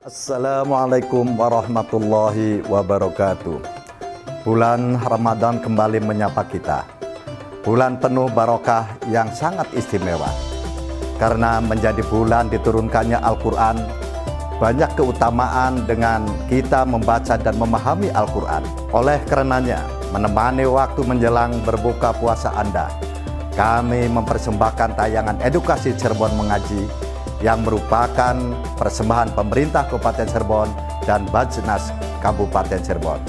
Assalamualaikum warahmatullahi wabarakatuh. Bulan Ramadan kembali menyapa kita. Bulan penuh barokah yang sangat istimewa. Karena menjadi bulan diturunkannya Al-Quran, banyak keutamaan dengan kita membaca dan memahami Al-Quran. Oleh karenanya, menemani waktu menjelang berbuka puasa Anda, kami mempersembahkan tayangan edukasi Cirebon Mengaji yang merupakan persembahan pemerintah Kabupaten Cirebon dan Bajnas Kabupaten Cirebon.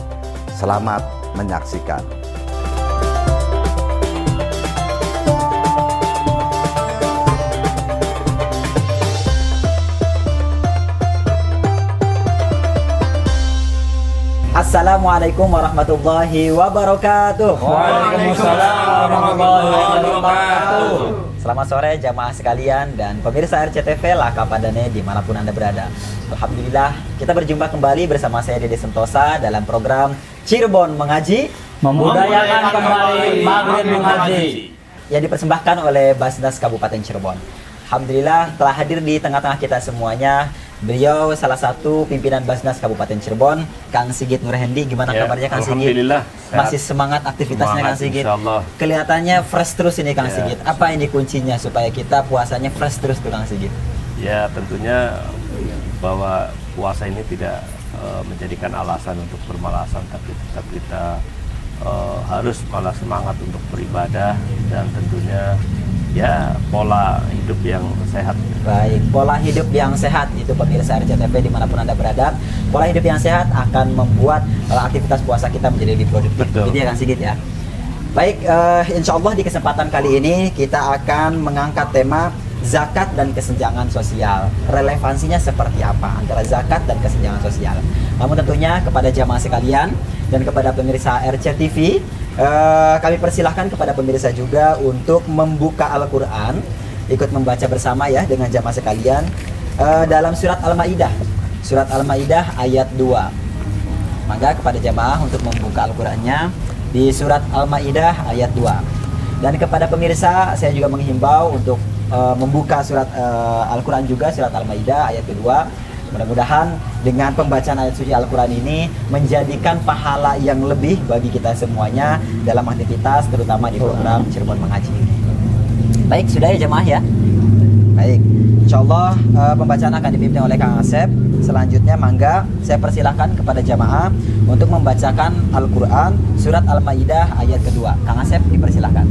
Selamat menyaksikan. Assalamualaikum warahmatullahi wabarakatuh. Waalaikumsalam warahmatullahi wabarakatuh. Selamat sore jamaah sekalian dan pemirsa RCTV lah kapadane dimanapun Anda berada. Alhamdulillah kita berjumpa kembali bersama saya Dede Sentosa dalam program Cirebon Mengaji, Membudayakan kembali Maghrib Mengaji yang dipersembahkan oleh Basnas Kabupaten Cirebon. Alhamdulillah telah hadir di tengah-tengah kita semuanya. Beliau salah satu pimpinan Basnas Kabupaten Cirebon, Kang Sigit Nurhendi. Gimana kabarnya Kang Sigit? Alhamdulillah. Masih semangat aktivitasnya Kang Sigit? Insyaallah. Kelihatannya fresh terus ini Kang Sigit. Apa ini kuncinya supaya kita puasanya fresh terus tuh Kang Sigit? Ya tentunya bahwa puasa ini tidak menjadikan alasan untuk bermalasan, tapi tetap kita harus malah semangat untuk beribadah dan tentunya ya pola hidup yang sehat. Baik, pola hidup yang sehat itu pemirsa RCTV dimanapun Anda berada. Pola hidup yang sehat akan membuat aktivitas puasa kita menjadi lebih produktif. Betul. Gitu ya Kang Sigit ya. Baik, insya Allah di kesempatan kali ini kita akan mengangkat tema zakat dan kesenjangan sosial. Relevansinya seperti apa antara zakat dan kesenjangan sosial. Namun tentunya kepada jamaah sekalian dan kepada pemirsa RCTV, kami persilahkan kepada pemirsa juga untuk membuka Al-Quran, ikut membaca bersama ya dengan jamaah sekalian dalam surat Al-Maidah. Surat Al-Maidah ayat 2. Maka kepada jamaah untuk membuka Al-Qurannya di surat Al-Maidah ayat 2. Dan kepada pemirsa saya juga menghimbau untuk membuka surat Al-Quran juga, surat Al-Maidah ayat kedua. Mudah-mudahan dengan pembacaan ayat suci Al-Quran ini menjadikan pahala yang lebih bagi kita semuanya dalam aktivitas terutama di program Cirebon Mengaji. Baik, sudah ya jemaah ya? Baik, insya Allah pembacaan akan dipimpin oleh Kang Asep. Selanjutnya mangga saya persilahkan kepada jamaah untuk membacakan Al-Quran surat Al-Maidah ayat kedua. Kang Asep dipersilahkan.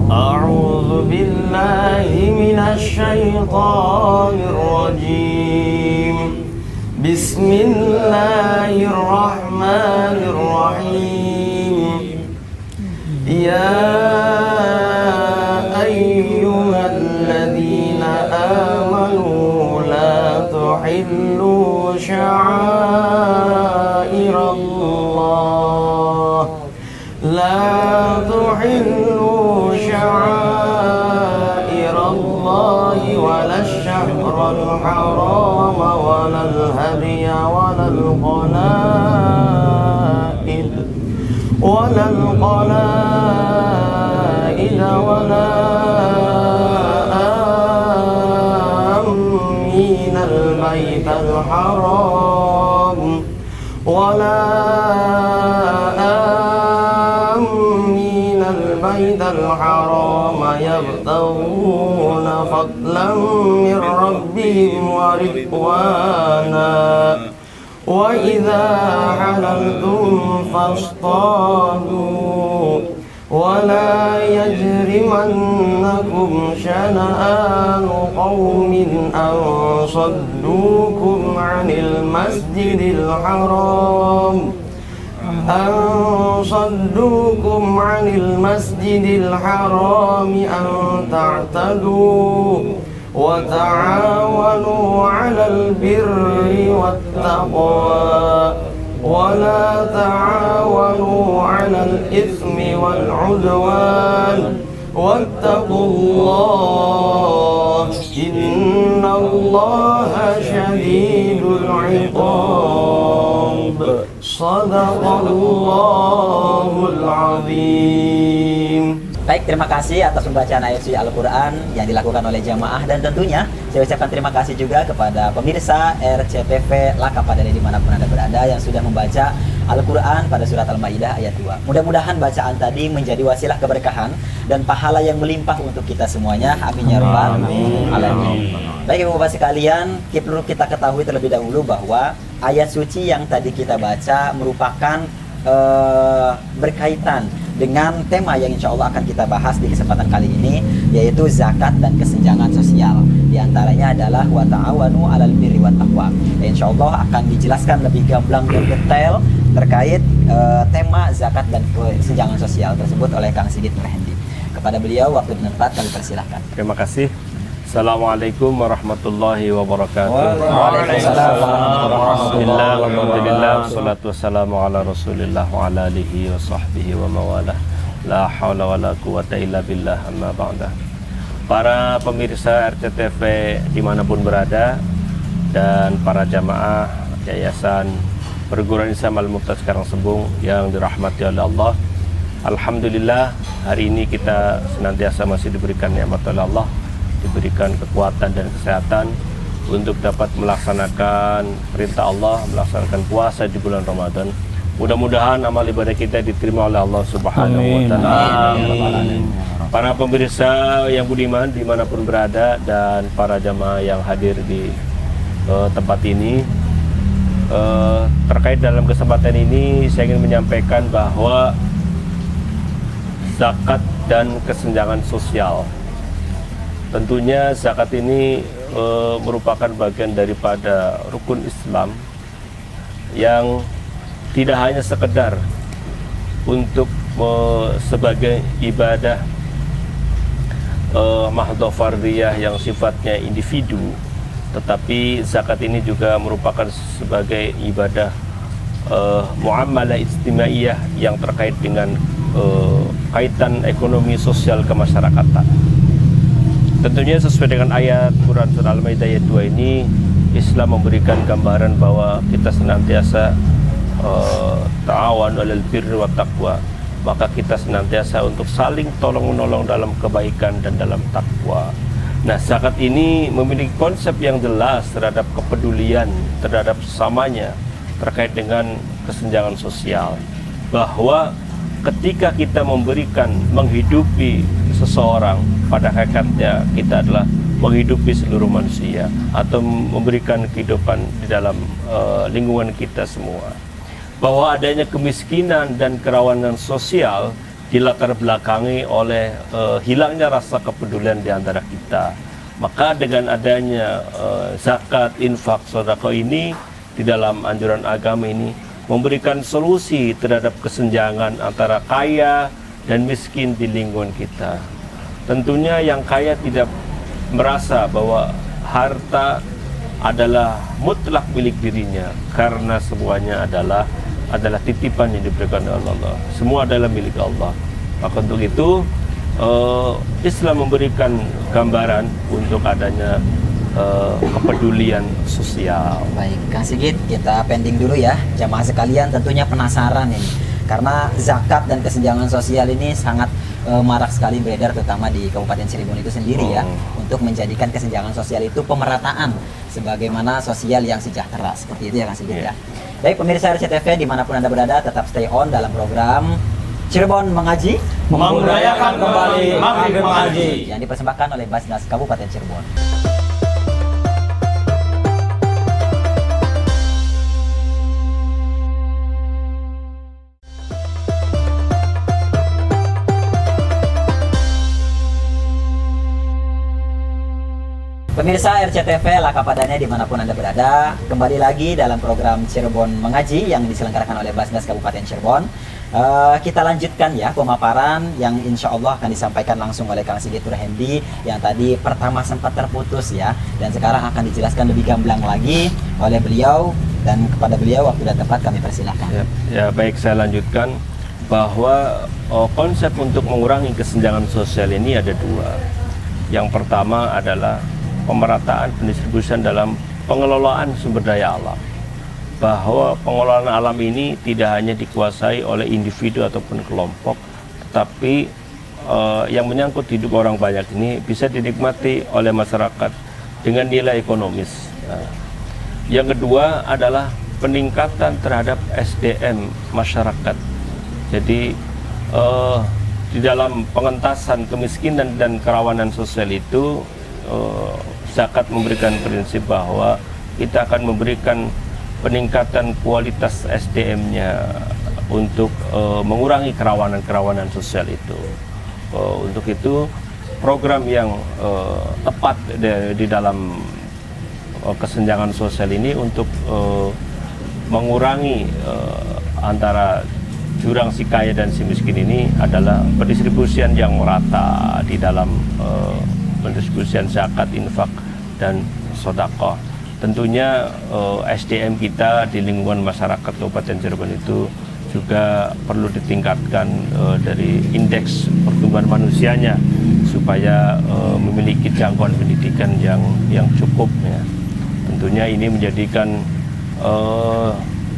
أعوذ بالله من الشيطان الرجيم بسم الله الرحمن الرحيم يا أيها الذين آمنوا لا تحلوا شعائر الله لا تحلوا شعائر الله ولا الشهر الحرام ولا الهدي ولا القلائد ولا آمين البيت الحرام البيت الحرام يبتغون فضلا من ربهم ورضوانا وإذا حللتم فاصطادوا ولا يجرمنكم شنآن قوم أن صدوكم عن المسجد الحرام أن تعتدوا وتعاونوا على البر والتقوى ولا تعاونوا على الإثم والعدوان واتقوا الله إن الله شديد العقاب صدق الله العظيم. Baik, terima kasih atas pembacaan ayat suci Al-Quran yang dilakukan oleh jamaah, dan tentunya saya ucapkan terima kasih juga kepada pemirsa RCTV Lakapadane dimanapun Anda berada yang sudah membaca Al-Quran pada surat Al-Maidah ayat 2. Mudah-mudahan bacaan tadi menjadi wasilah keberkahan dan pahala yang melimpah untuk kita semuanya. Amin ya rabbal alamin. Baik Ibu Bapak sekalian, perlu kita ketahui terlebih dahulu bahwa ayat suci yang tadi kita baca merupakan berkaitan dengan tema yang insya Allah akan kita bahas di kesempatan kali ini, yaitu zakat dan kesenjangan sosial. Di antaranya adalah wa ta'awanu 'alal birri wat taqwa. Insya Allah akan dijelaskan lebih gamblang dan detail terkait tema zakat dan kesenjangan sosial tersebut oleh Kang Sigit Nurhendi. Kepada beliau waktu dan tempat kami persilahkan. Terima kasih. Assalamualaikum warahmatullahi wabarakatuh. Waalaikumsalam Bismillah, alhamdulillah, salatu wassalamu ala rasulillah wa ala alihi wa sahbihi wa mawalah. La hawla wa la quwata illa billah, amma ba'da. Para pemirsa RCTV dimanapun berada, dan para jamaah Yayasan Perguruan Islam Al-Muftah Karangsembung yang dirahmati oleh Allah, alhamdulillah hari ini kita senantiasa masih diberikan nikmat oleh Allah, diberikan kekuatan dan kesehatan untuk dapat melaksanakan perintah Allah, melaksanakan puasa di bulan Ramadan. Mudah-mudahan amal ibadah kita diterima oleh Allah Subhanahu wa Ta'ala. Para pemirsa yang budiman dimanapun berada, dan para jamaah yang hadir di tempat ini, terkait dalam kesempatan ini saya ingin menyampaikan bahwa zakat dan kesenjangan sosial. Tentunya zakat ini merupakan bagian daripada rukun Islam yang tidak hanya sekedar untuk sebagai ibadah mahdhah fardhiyah yang sifatnya individu, tetapi zakat ini juga merupakan sebagai ibadah muamalah istimaiyah yang terkait dengan kaitan ekonomi sosial kemasyarakatan. Tentunya sesuai dengan ayat Quran Surah Al-Maidah ayat 2 ini, Islam memberikan gambaran bahwa kita senantiasa ta'awan 'alal birri wat taqwa, maka kita senantiasa untuk saling tolong-menolong dalam kebaikan dan dalam takwa. Nah, zakat ini memiliki konsep yang jelas terhadap kepedulian terhadap sesamanya terkait dengan kesenjangan sosial, bahwa ketika kita memberikan, menghidupi seseorang, pada hakikatnya kita adalah menghidupi seluruh manusia atau memberikan kehidupan di dalam lingkungan kita semua. Bahwa adanya kemiskinan dan kerawanan sosial dilatar belakangi oleh hilangnya rasa kepedulian di antara kita. Maka dengan adanya zakat, infak, sedekah ini di dalam anjuran agama ini memberikan solusi terhadap kesenjangan antara kaya dan miskin di lingkungan kita. Tentunya yang kaya tidak merasa bahwa harta adalah mutlak milik dirinya, karena semuanya adalah titipan yang diberikan oleh Allah. Semua adalah milik Allah. Maka untuk itu Islam memberikan gambaran untuk adanya kepedulian sosial. Baik, Kang Sigit, kita pending dulu ya. Jamaah sekalian tentunya penasaran ini, karena zakat dan kesenjangan sosial ini sangat marak sekali beredar, terutama di Kabupaten Cirebon itu sendiri ya, untuk menjadikan kesenjangan sosial itu pemerataan sebagaimana sosial yang sejahtera, seperti itu ya Kang Sigit ya. Baik pemirsa RCTV dimanapun Anda berada, tetap stay on dalam program Cirebon Mengaji, Membudayakan kembali Maghrib Mengaji, yang dipersembahkan oleh Basnas Kabupaten Cirebon. Pemirsa RCTV Lakapadane dimanapun Anda berada, kembali lagi dalam program Cirebon Mengaji yang diselenggarakan oleh Basnas Kabupaten Cirebon. Kita lanjutkan ya pemaparan yang insya Allah akan disampaikan langsung oleh Kang Sigit Nurhendi yang tadi pertama sempat terputus ya, dan sekarang akan dijelaskan lebih gamblang lagi oleh beliau, dan kepada beliau waktu dan tempat kami persilahkan. Ya, baik, saya lanjutkan bahwa konsep untuk mengurangi kesenjangan sosial ini ada dua. Yang pertama adalah pemerataan pendistribusian dalam pengelolaan sumber daya alam, bahwa pengelolaan alam ini tidak hanya dikuasai oleh individu ataupun kelompok, tetapi yang menyangkut hidup orang banyak ini bisa dinikmati oleh masyarakat dengan nilai ekonomis. Yang kedua adalah peningkatan terhadap SDM masyarakat. Jadi di dalam pengentasan kemiskinan dan kerawanan sosial itu, zakat memberikan prinsip bahwa kita akan memberikan peningkatan kualitas SDM-nya untuk mengurangi kerawanan sosial itu. Untuk itu program yang tepat di dalam kesenjangan sosial ini untuk mengurangi antara jurang si kaya dan si miskin ini adalah pendistribusian yang merata di dalam pendistribusian zakat, infak, dan sedekah. Tentunya SDM kita di lingkungan masyarakat Kabupaten Cirebon itu juga perlu ditingkatkan dari indeks pertumbuhan manusianya supaya memiliki jangkauan pendidikan yang cukup ya. Tentunya ini menjadikan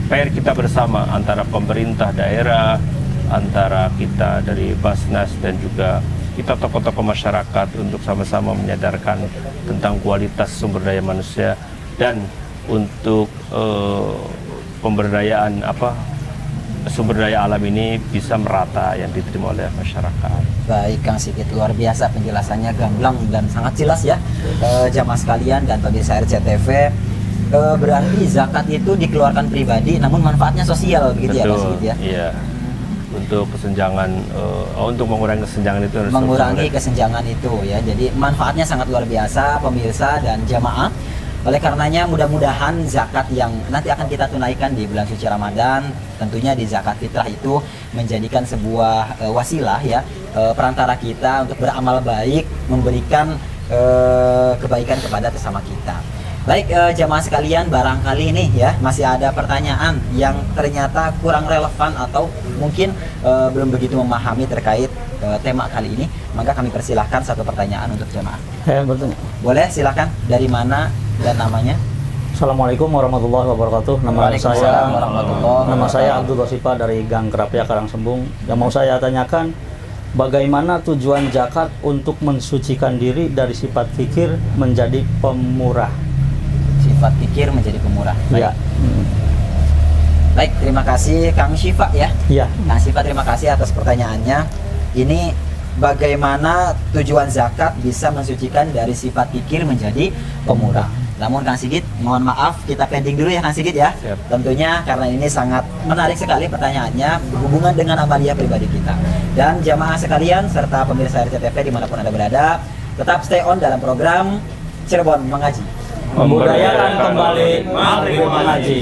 PR kita bersama antara pemerintah daerah, antara kita dari Basnas dan juga kita tokoh-tokoh masyarakat untuk sama-sama menyadarkan tentang kualitas sumber daya manusia dan untuk pemberdayaan sumber daya alam ini bisa merata yang diterima oleh masyarakat. Baik Kang Sigit, luar biasa penjelasannya, gamblang dan sangat jelas ya. Jamaah sekalian dan pemirsa RCTV, berarti zakat itu dikeluarkan pribadi namun manfaatnya sosial begitu. Betul, ya Kang Sigit ya? Iya. Untuk kesenjangan, untuk mengurangi kesenjangan itu harus mengurangi kesenjangan itu ya. Jadi manfaatnya sangat luar biasa pemirsa dan jamaah. Oleh karenanya mudah-mudahan zakat yang nanti akan kita tunaikan di bulan suci Ramadan, tentunya di zakat fitrah itu menjadikan sebuah wasilah ya, perantara kita untuk beramal baik, memberikan kebaikan kepada sesama kita. Baik jamaah sekalian, barangkali nih ya masih ada pertanyaan yang ternyata kurang relevan atau mungkin belum begitu memahami terkait tema kali ini, maka kami persilahkan satu pertanyaan untuk jamaah. Bertanya. Boleh, silakan. Dari mana dan namanya? Assalamualaikum warahmatullahi wabarakatuh. Nama saya Abdul Rosipa dari Gang Kerapia Karangsembung. Yang mau saya tanyakan, bagaimana tujuan zakat untuk mensucikan diri dari sifat fikir menjadi pemurah? Sifat fikir menjadi pemurah. Baik. Baik, terima kasih Kang Syifa ya. Iya. Kang Syifa, terima kasih atas pertanyaannya. Ini bagaimana tujuan zakat bisa mensucikan dari sifat fikir menjadi pemurah. Namun Kang Sigit, mohon maaf kita pending dulu ya Kang Sigit ya. Siap. Tentunya karena ini sangat menarik sekali pertanyaannya berhubungan dengan amalia pribadi kita. Dan jamaah sekalian serta pemirsa RCTV dimanapun Anda berada, tetap stay on dalam program Cirebon Mengaji. Membudayakan kembali Maghrib Mengaji.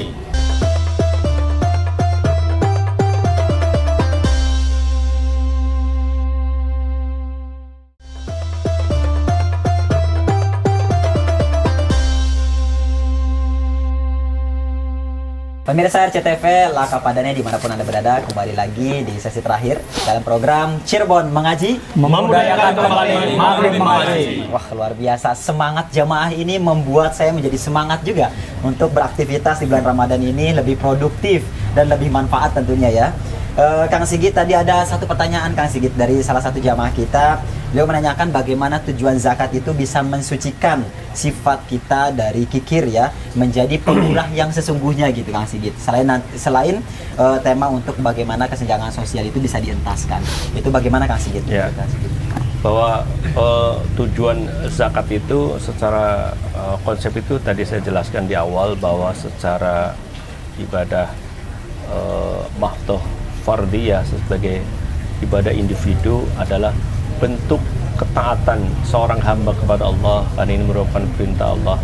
Pemirsa RCTV, laka padanya dimanapun Anda berada, kembali lagi di sesi terakhir dalam program Cirebon Mengaji. Membudayakan kembali Maghrib Mengaji. Wah, luar biasa, semangat jamaah ini membuat saya menjadi semangat juga untuk beraktivitas di bulan Ramadan ini lebih produktif dan lebih manfaat tentunya ya. Kang Sigit, tadi ada satu pertanyaan Kang Sigit dari salah satu jamaah kita. Beliau menanyakan bagaimana tujuan zakat itu bisa mensucikan sifat kita dari kikir ya, menjadi pemurah yang sesungguhnya gitu Kang Sigit. Selain tema untuk bagaimana kesenjangan sosial itu bisa dientaskan. Itu bagaimana Kang Sigit? Ya. Bahwa tujuan zakat itu secara konsep itu tadi saya jelaskan di awal bahwa secara ibadah mahdoh fardiyah sebagai ibadah individu adalah bentuk ketaatan seorang hamba kepada Allah, karena ini merupakan perintah Allah.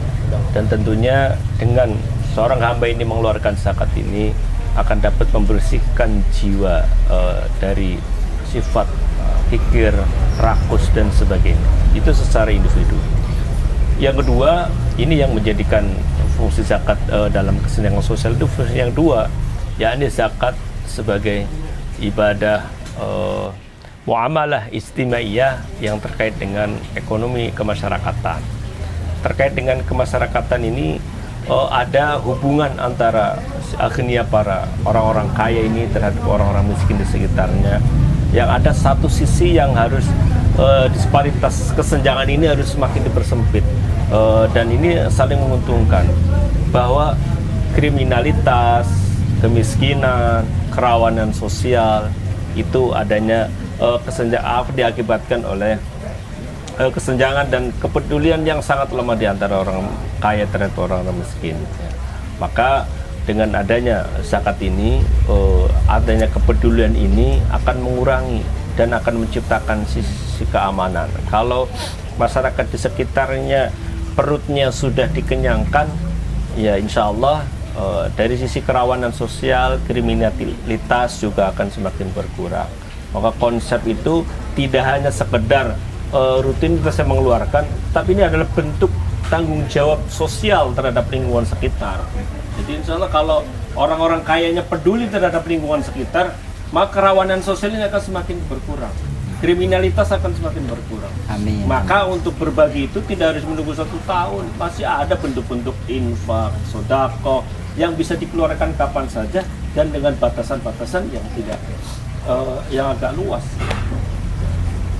Dan tentunya dengan seorang hamba ini mengeluarkan zakat ini akan dapat membersihkan jiwa dari sifat pikir, rakus dan sebagainya. Itu secara individu. Yang kedua, ini yang menjadikan fungsi zakat dalam kesenjangan sosial itu fungsi yang dua, yakni zakat sebagai ibadah muamalah istimaiyah yang terkait dengan ekonomi kemasyarakatan. Terkait dengan kemasyarakatan ini ada hubungan antara si akhirnya para orang-orang kaya ini terhadap orang-orang miskin di sekitarnya. Yang ada satu sisi yang harus disparitas kesenjangan ini harus semakin dipersempit, dan ini saling menguntungkan, bahwa kriminalitas, kemiskinan, kerawanan sosial itu adanya kesenjangan diakibatkan oleh kesenjangan dan kepedulian yang sangat lemah di antara orang kaya terhadap orang miskin. Maka dengan adanya zakat ini, adanya kepedulian ini akan mengurangi dan akan menciptakan sisi keamanan. Kalau masyarakat di sekitarnya perutnya sudah dikenyangkan, ya insya Allah dari sisi kerawanan sosial, kriminalitas juga akan semakin berkurang. Maka konsep itu tidak hanya sekedar rutinitas yang mengeluarkan, tapi ini adalah bentuk tanggung jawab sosial terhadap lingkungan sekitar. Jadi insya Allah kalau orang-orang kayanya peduli terhadap lingkungan sekitar, maka kerawanan sosial ini akan semakin berkurang, kriminalitas akan semakin berkurang. Amin. Maka untuk berbagi itu tidak harus menunggu 1 tahun, masih ada bentuk-bentuk infak, sodako yang bisa dikeluarkan kapan saja dan dengan batasan-batasan yang tidak yang agak luas.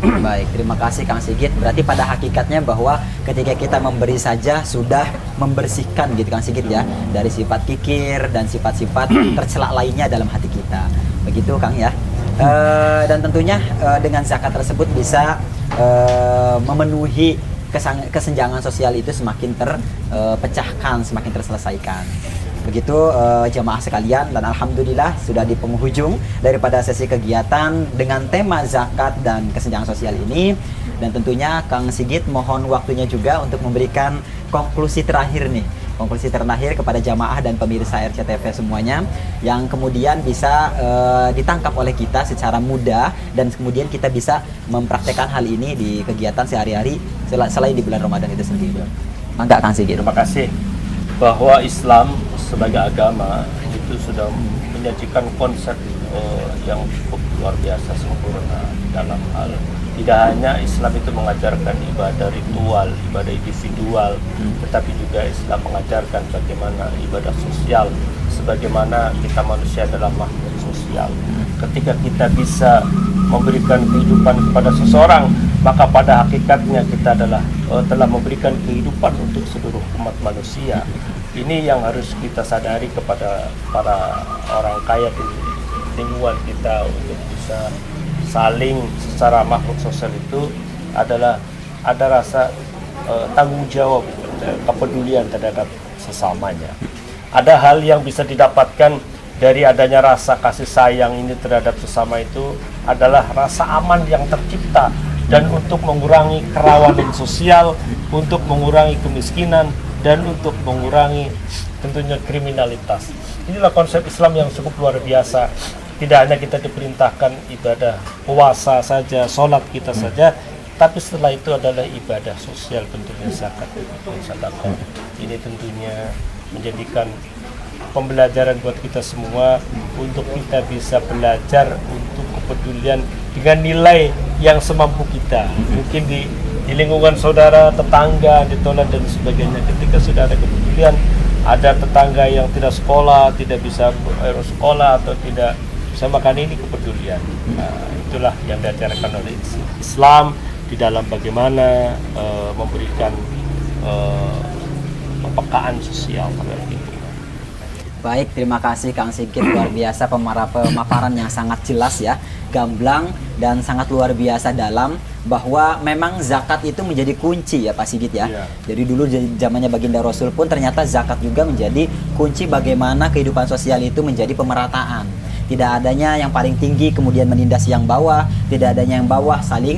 Baik, terima kasih Kang Sigit. Berarti pada hakikatnya bahwa ketika kita memberi saja sudah membersihkan gitu Kang Sigit ya, dari sifat kikir dan sifat-sifat tercela lainnya dalam hati kita. Begitu Kang ya. Dan tentunya dengan zakat tersebut bisa memenuhi kesenjangan sosial itu semakin terpecahkan, semakin terselesaikan. Begitu jemaah sekalian, dan alhamdulillah sudah di penghujung daripada sesi kegiatan dengan tema zakat dan kesenjangan sosial ini. Dan tentunya Kang Sigit mohon waktunya juga untuk memberikan konklusi terakhir nih, konklusi terakhir kepada jamaah dan pemirsa RCTV semuanya, yang kemudian bisa ditangkap oleh kita secara mudah dan kemudian kita bisa mempraktekkan hal ini di kegiatan sehari-hari selain di bulan Ramadan itu sendiri. Mangga Kang Sigit. Terima kasih. Bahwa Islam sebagai agama itu sudah menyajikan konsep yang cukup luar biasa sempurna dalam hal tidak hanya Islam itu mengajarkan ibadah ritual, ibadah individual, tetapi juga Islam mengajarkan bagaimana ibadah sosial, sebagaimana kita manusia adalah makhluk sosial. Ketika kita bisa memberikan kehidupan kepada seseorang, maka pada hakikatnya kita adalah telah memberikan kehidupan untuk seluruh umat manusia. Ini yang harus kita sadari kepada para orang kaya di lingkungan kita, untuk bisa saling secara makhluk sosial itu adalah ada rasa tanggung jawab, kepedulian terhadap sesamanya. Ada hal yang bisa didapatkan dari adanya rasa kasih sayang ini terhadap sesama itu adalah rasa aman yang tercipta, dan untuk mengurangi kerawanan sosial, untuk mengurangi kemiskinan, dan untuk mengurangi tentunya kriminalitas. Inilah konsep Islam yang cukup luar biasa. Tidak hanya kita diperintahkan ibadah puasa saja, sholat kita saja, tapi setelah itu adalah ibadah sosial, bentuknya zakat dan sedekah. Ini tentunya menjadikan pembelajaran buat kita semua untuk kita bisa belajar untuk kepedulian dengan nilai yang semampu kita. Mungkin di lingkungan saudara, tetangga, ditolak dan sebagainya. Ketika sudah ada kepedulian, ada tetangga yang tidak sekolah, tidak bisa sekolah atau tidak bisa makan, ini kepedulian. Nah, itulah yang diajarkan oleh Islam di dalam bagaimana memberikan kepekaan sosial terhadap lingkungan. Baik, terima kasih Kang Sigit, luar biasa pemaparan yang sangat jelas ya, gamblang dan sangat luar biasa dalam, bahwa memang zakat itu menjadi kunci ya Pak Sigit ya. Iya. Jadi dulu zamannya Baginda Rasul pun ternyata zakat juga menjadi kunci bagaimana kehidupan sosial itu menjadi pemerataan. Tidak adanya yang paling tinggi kemudian menindas yang bawah, tidak adanya yang bawah saling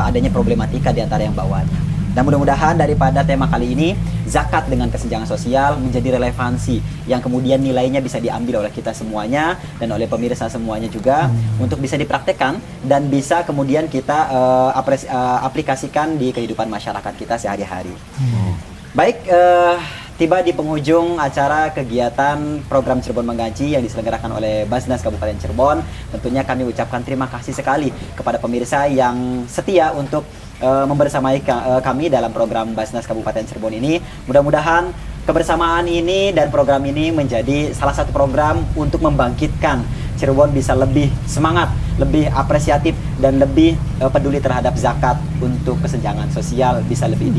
adanya problematika di antara yang bawahnya. Dan mudah-mudahan daripada tema kali ini, zakat dengan kesenjangan sosial menjadi relevansi yang kemudian nilainya bisa diambil oleh kita semuanya dan oleh pemirsa semuanya juga untuk bisa dipraktekkan dan bisa kemudian kita aplikasikan di kehidupan masyarakat kita sehari-hari. Baik, tiba di penghujung acara kegiatan program Cirebon Menggaji yang diselenggarakan oleh Basnas Kabupaten Cirebon. Tentunya kami ucapkan terima kasih sekali kepada pemirsa yang setia untuk membersamai kami dalam program Basnas Kabupaten Cirebon ini. Mudah-mudahan kebersamaan ini dan program ini menjadi salah satu program untuk membangkitkan Cirebon bisa lebih semangat, lebih apresiatif, dan lebih peduli terhadap zakat untuk kesenjangan sosial bisa lebih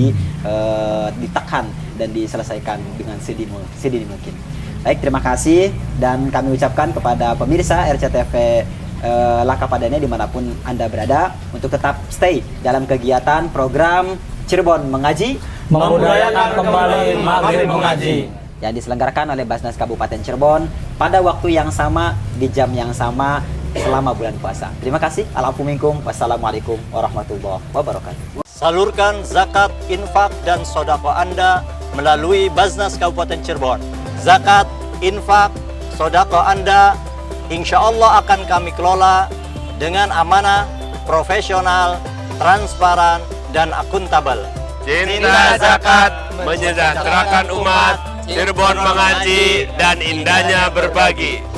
ditekan dan diselesaikan dengan sedini mungkin. Baik, terima kasih dan kami ucapkan kepada pemirsa RCTV Lakapadane dimanapun Anda berada untuk tetap stay dalam kegiatan program Cirebon Mengaji, Membudayakan kembali Maghrib Mengaji yang diselenggarakan oleh Basnas Kabupaten Cirebon pada waktu yang sama di jam yang sama selama bulan puasa. Terima kasih. Alhamdulillah. Wassalamualaikum warahmatullahi wabarakatuh. Salurkan zakat, infak, dan sodako Anda melalui Basnas Kabupaten Cirebon. Zakat, infak, sodako Anda insya Allah akan kami kelola dengan amanah, profesional, transparan, dan akuntabel. Cinta zakat menyejahterakan umat, Cirebon mengaji dan indahnya berbagi.